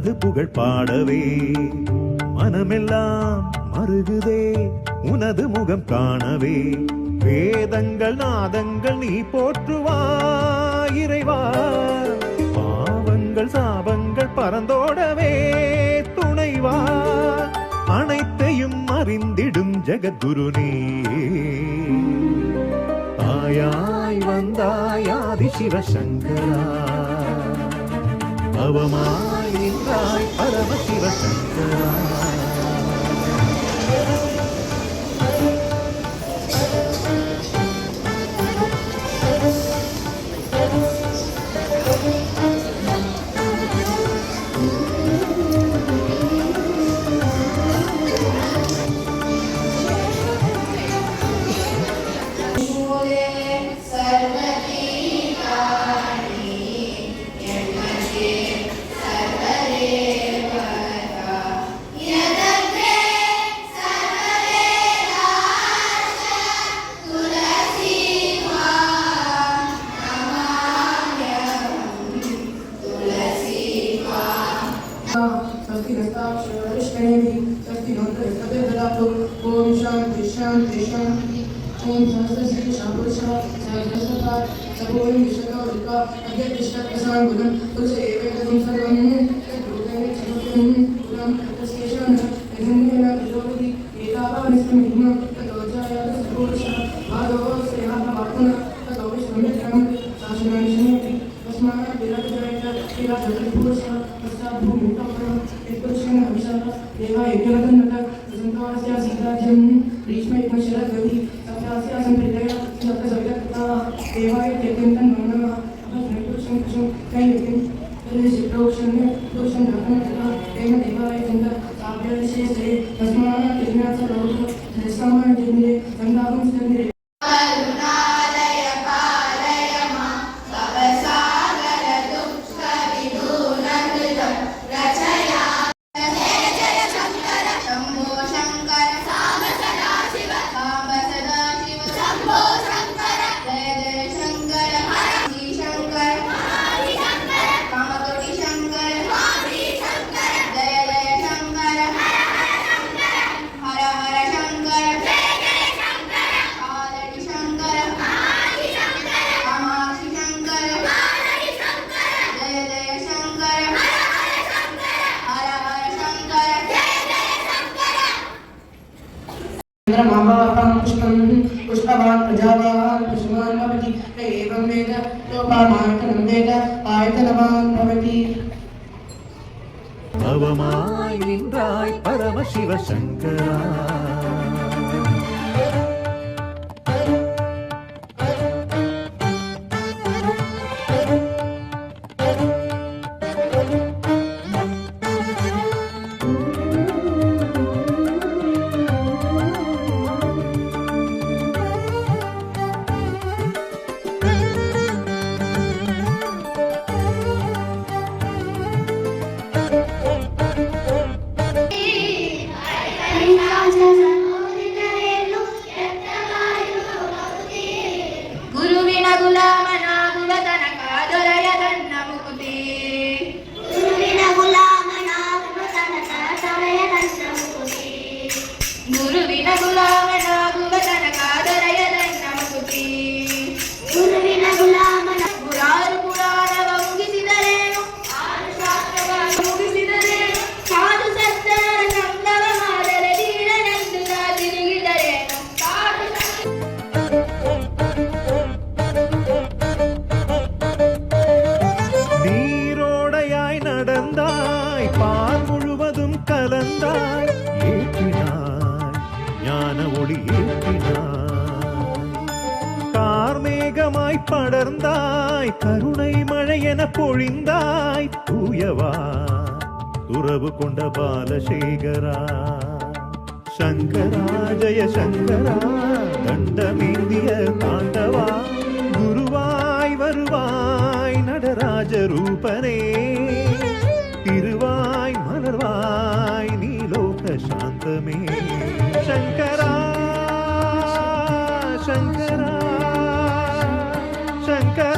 உனது புகழ் பாடவே மனமெல்லாம் மருகுதே உனது முகம் காணவே வேதங்கள் நாதங்கள் நீ போற்றுவாய் இறைவா பாவங்கள் சாபங்கள் பறந்தோடவே துணைவா அனைத்தையும் அறிந்திடும் ஜெகத்குரு நீ ஆயாய் வந்தாய் ஆதி சிவசங்கரா அவமாய் நின்றாய் பரம சிவசங்கரா ओम शांति शांति शांति ओम सहस्र शांपुरुषा सहस्रपाद सबों विश्वका अद्य विश्व प्रसाद गुणं तुझे एवेदं सर्वं तद्रूपेण चतुर्थं गुणं तस्केशं यज्ञेन प्रचोदति एतावानिस्महिमं तदोजाय सबोरुषा भागवो स्नेहा भावना तदो विश्वमित्रं शासनं शनति तस्मात् विराजयत विराजपुरुषा तस्मात् भूमितं पुरुषेण हविषः देवा यज्ञवदन्नत संतोषस्य सीताज्यं ग्रीष्मयुग्मशरद्वति सप्तास्य संप्रीतय सप्तसवितकृता देवाय त्यक्यन्तं नमः अभस्मैपुरुषं कुशं कैयज्ञं तर्हिषिप्रोक्षण्य पुरुषं धर्मं तथा तेन देवाय चन्द साभ्यविशेषे तस्मात् यज्ञासलोक सहस्रामायजन्ये सन्दाहं सिदन्ये पुष्पवान् प्रजावान् पशुमान् भवति एवं वेद लोपामायतनं वेद आयतनवान् भवति அவமாய் நின்றாய் பரம சிவசங்கரா பால் முழுவதும் கலந்தாய் ஏற்றினாய் ஞான ஒளி ஏற்றினாய் கார்மேகமாய் படர்ந்தாய் கருணை மழையென பொழிந்தாய் தூயவா துறவு கொண்ட பாலசேகரா சங்கரா ஜெய சங்கரா தண்டமேந்திய தாண்டவா குருவாய் வருவாய் நடராஜ ரூபனே திருவாய் மலர்வாய் நீலோக சாந்தமே சங்கரா சங்கரா சங்கரா